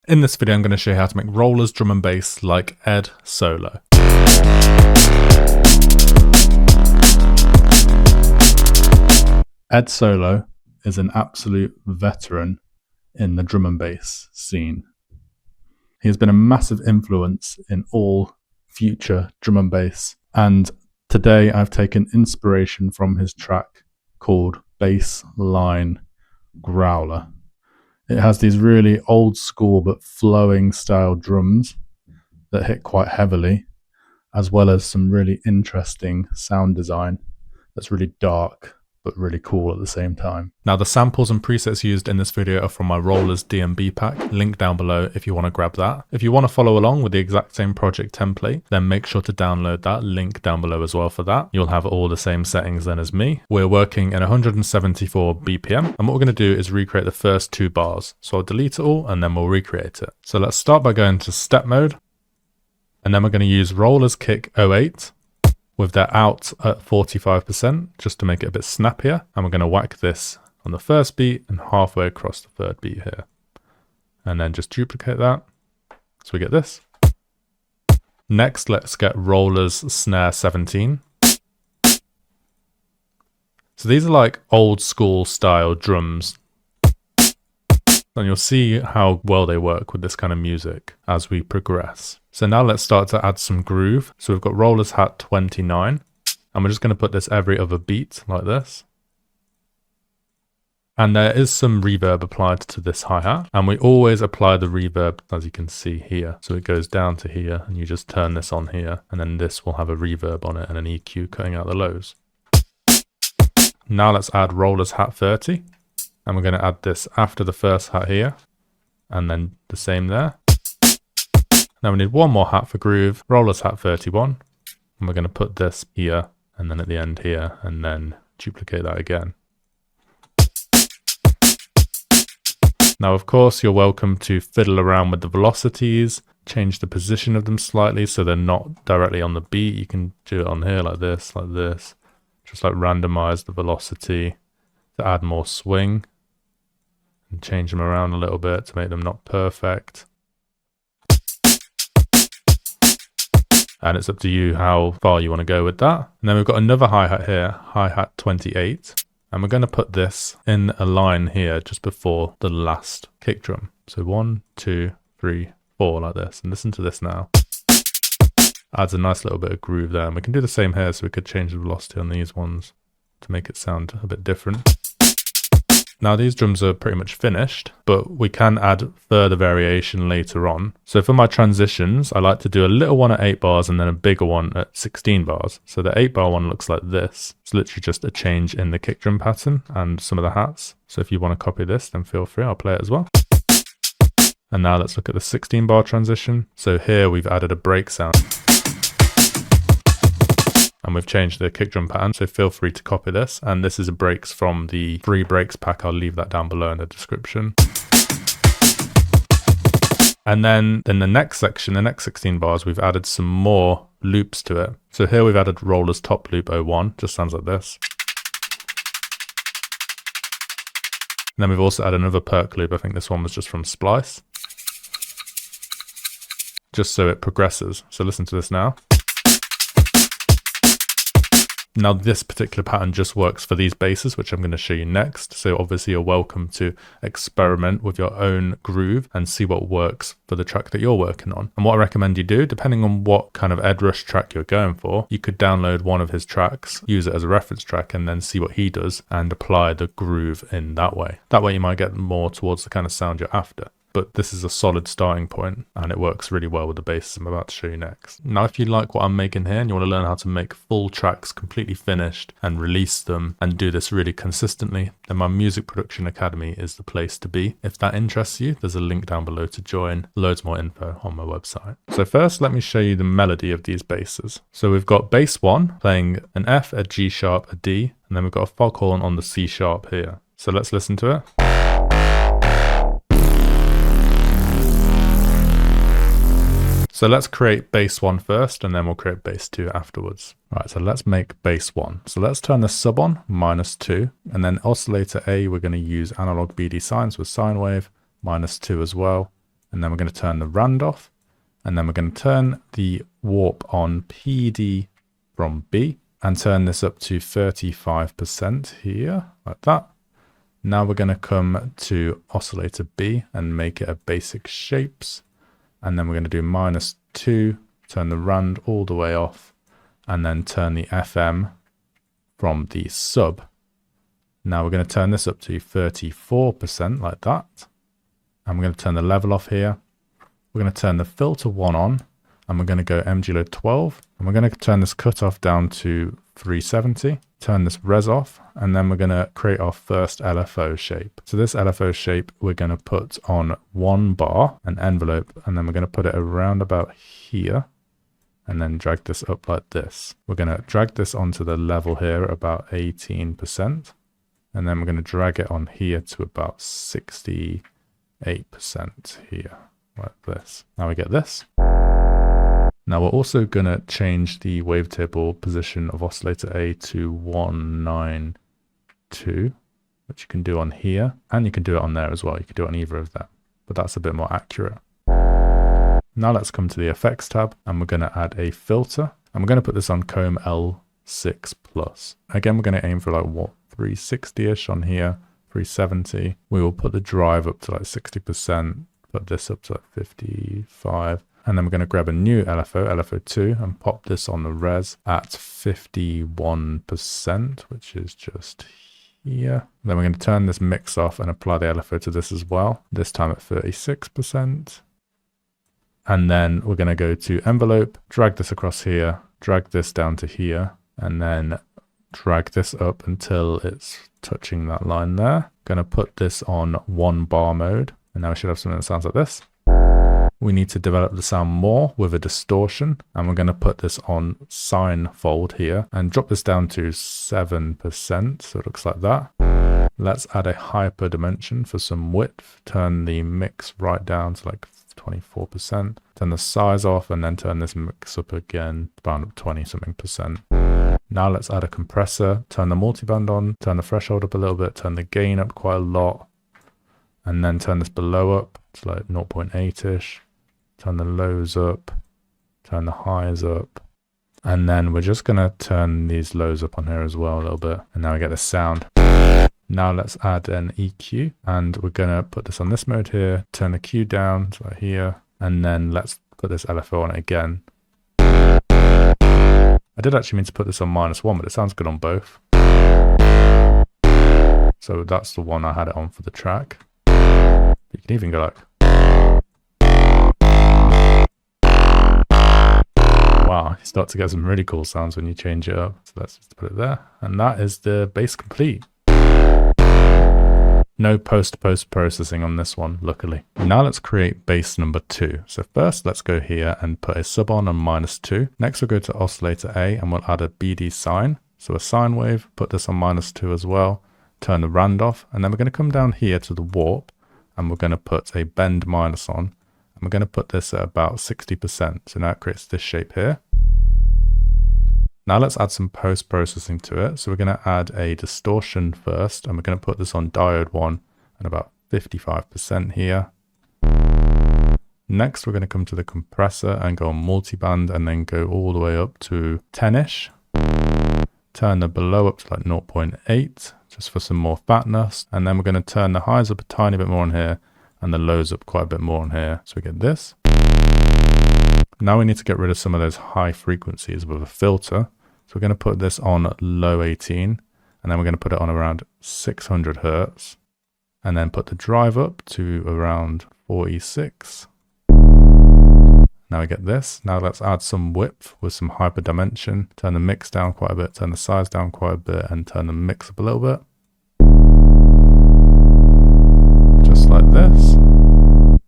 In this video I'm going to show you how to make rollers drum and bass like Ed Solo. Ed Solo is an absolute veteran in the drum and bass scene. He has been a massive influence in all future drum and bass, and today I've taken inspiration from his track called Bass Line Growler. It has these really old school but flowing style drums that hit quite heavily, as well as some really interesting sound design that's really dark but really cool at the same time. Now the samples and presets used in this video are from my Rollers DnB pack, link down below if you want to grab that. If you want to follow along with the exact same project template, then make sure to download that, link down below as well for that. You'll have all the same settings then as me. We're working at 174 BPM, and what we're going to do is recreate the first two bars. So I'll delete it all and then we'll recreate it. So let's start by going to step mode, and then we're going to use Rollers Kick 08 with that out at 45% just to make it a bit snappier, and we're going to whack this on the first beat and halfway across the third beat here, and then just duplicate that so we get this. Next, let's get Rollers Snare 17. So these are like old school style drums, and you'll see how well they work with this kind of music as we progress. So now let's start to add some groove. So we've got Rollers Hat 29, and we're just going to put this every other beat like this. And there is some reverb applied to this hi-hat, and we always apply the reverb as you can see here. So it goes down to here, and you just turn this on here, and then this will have a reverb on it and an EQ cutting out the lows. Now let's add Rollers Hat 30, and we're going to add this after the first hat here, and then the same there. Now we need one more hat for groove, Rollers Hat 31, and we're going to put this here and then at the end here, and then duplicate that again. Now of course you're welcome to fiddle around with the velocities, change the position of them slightly so they're not directly on the beat. You can do it on here like this, just like randomize the velocity to add more swing and change them around a little bit to make them not perfect. And it's up to you how far you want to go with that. And then we've got another hi-hat here, hi-hat 28. And we're going to put this in a line here just before the last kick drum. So 1, 2, 3, 4 like this. And listen to this now. Adds a nice little bit of groove there. And we can do the same here, so we could change the velocity on these ones to make it sound a bit different. Now these drums are pretty much finished, but we can add further variation later on. So for my transitions, I like to do a little one at 8 bars and then a bigger one at 16 bars. So the 8 bar one looks like this. It's literally just a change in the kick drum pattern and some of the hats. So if you want to copy this, then feel free, I'll play it as well. And now let's look at the 16 bar transition. So here we've added a break sound. And we've changed the kick drum pattern, so feel free to copy this. And this is a breaks from the free breaks pack. I'll leave that down below in the description. And then in the next section, the next 16 bars, we've added some more loops to it. So here we've added Rollers Top Loop 01, just sounds like this. And then we've also added another perk loop. I think this one was just from Splice, just so it progresses. So listen to this now. Now this particular pattern just works for these basses, which I'm going to show you next. So obviously you're welcome to experiment with your own groove and see what works for the track that you're working on. And what I recommend you do, depending on what kind of Ed Rush track you're going for, you could download one of his tracks, use it as a reference track, and then see what he does and apply the groove in that way. That way you might get more towards the kind of sound you're after. But this is a solid starting point, and it works really well with the basses I'm about to show you next. Now, if you like what I'm making here and you want to learn how to make full tracks completely finished and release them and do this really consistently, then my Music Production Academy is the place to be. If that interests you, there's a link down below to join. Loads more info on my website. So first, let me show you the melody of these basses. So we've got bass 1 playing an F, a G sharp, a D, and then we've got a foghorn on the C sharp here. So let's listen to it. So let's create bass 1 first, and then we'll create bass 2 afterwards. Right, so let's make bass 1. So let's turn the sub on, -2, and then oscillator A, we're going to use analog BD sines with sine wave, -2 as well. and then we're going to turn the rand off, and then we're going to turn the warp on PD from B and turn this up to 35% here, like that. Now we're going to come to oscillator B and make it a basic shapes. And then we're going to do -2, turn the rand all the way off, and then turn the FM from the sub. Now we're going to turn this up to 34% like that. And we're going to turn the level off here. We're going to turn the filter 1 on, and we're going to go MG load 12, and we're going to turn this cutoff down to 370, turn this res off, and then we're going to create our first LFO shape. So this LFO shape we're going to put on 1 bar, an envelope, and then we're going to put it around about here, and then drag this up like this. We're going to drag this onto the level here about 18%, and then we're going to drag it on here to about 68% here, like this. Now we get this. Now we're also going to change the wavetable position of oscillator A to 192, which you can do on here, and you can do it on there as well. You can do it on either of them, but that's a bit more accurate. Now let's come to the effects tab, and we're going to add a filter, and we're going to put this on comb L6 plus. Again, we're going to aim for like what, 360-ish on here, 370. We will put the drive up to like 60%, put this up to like 55. And then we're going to grab a new LFO, LFO2, and pop this on the res at 51%, which is just here. Then we're going to turn this mix off and apply the LFO to this as well, this time at 36%. And then we're going to go to envelope, drag this across here, drag this down to here, and then drag this up until it's touching that line there. Going to put this on 1 bar mode, and now we should have something that sounds like this. We need to develop the sound more with a distortion, and we're going to put this on sine fold here and drop this down to 7%, so it looks like that. Let's add a hyper dimension for some width, turn the mix right down to like 24%, turn the size off, and then turn this mix up again, around up 20-something%. Now let's add a compressor, turn the multiband on, turn the threshold up a little bit, turn the gain up quite a lot, and then turn this below up to like 0.8-ish. Turn the lows up, turn the highs up, and then we're just going to turn these lows up on here as well a little bit, and now we get the sound. Now let's add an EQ, and we're going to put this on this mode here, turn the Q down to right here, and then let's put this LFO on it again. I did actually mean to put this on -1, but it sounds good on both. So that's the one I had it on for the track. You can even go like... Wow, you start to get some really cool sounds when you change it up. So let's just put it there. And that is the bass complete. No post-processing on this one, luckily. Now let's create bass number 2. So first, let's go here and put a sub on -2. Next, we'll go to oscillator A and we'll add a BD sine. So a sine wave, put this on -2 as well. Turn the rand off. And then we're going to come down here to the warp. And we're going to put a bend minus on. And we're going to put this at about 60%. So now it creates this shape here. Now let's add some post-processing to it. So we're going to add a distortion first. And we're going to put this on diode 1 and about 55% here. Next, we're going to come to the compressor and go on multiband and then go all the way up to 10-ish. Turn the below up to like 0.8 just for some more fatness. And then we're going to turn the highs up a tiny bit more on here and the lows up quite a bit more on here. So we get this. Now we need to get rid of some of those high frequencies with a filter. So we're going to put this on low 18 and then we're going to put it on around 600 Hertz and then put the drive up to around 46. Now we get this. Now let's add some width with some hyper dimension. Turn the mix down quite a bit, turn the size down quite a bit, and turn the mix up a little bit. Just like this.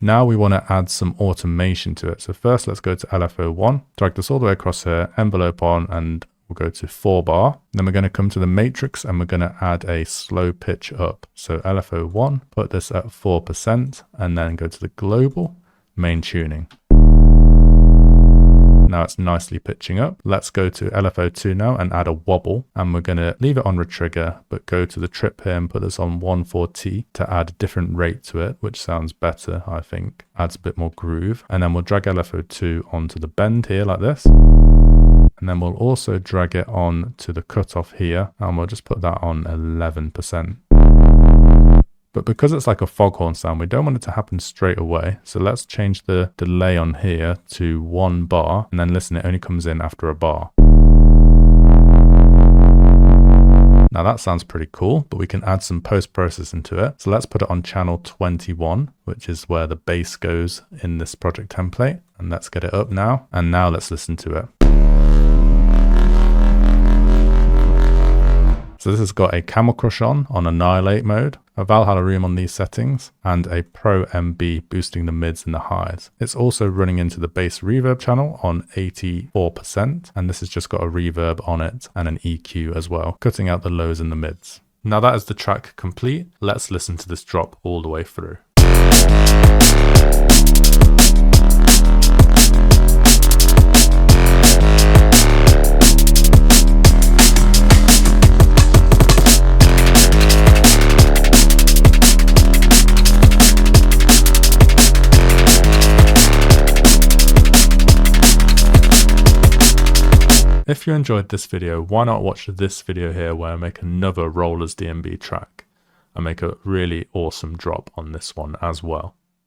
Now we want to add some automation to it. So first let's go to LFO1, drag this all the way across here, envelope on, and we'll go to 4 bar. Then we're going to come to the matrix and we're going to add a slow pitch up. So LFO1, put this at 4%, and then go to the global, main tuning. now it's nicely pitching up. Let's go to LFO2 now and add a wobble, and we're going to leave it on retrigger, but go to the trip here and put this on 1/4T to add a different rate to it, which sounds better, I think. Adds a bit more groove. And then we'll drag LFO2 onto the bend here like this. And then we'll also drag it on to the cutoff here, and we'll just put that on 11%. But because it's like a foghorn sound, we don't want it to happen straight away. So let's change the delay on here to 1 bar, and then listen, it only comes in after a bar. Now that sounds pretty cool, but we can add some post-processing to it. So let's put it on channel 21, which is where the bass goes in this project template. And let's get it up now. And now let's listen to it. So this has got a Camel Crush on Annihilate mode, a Valhalla Room on these settings, and a Pro MB boosting the mids and the highs. It's also running into the bass reverb channel on 84%, and this has just got a reverb on it and an EQ as well, cutting out the lows and the mids. Now that is the track complete. Let's listen to this drop all the way through. If you enjoyed this video, why not watch this video here where I make another Rollers DnB track and make a really awesome drop on this one as well.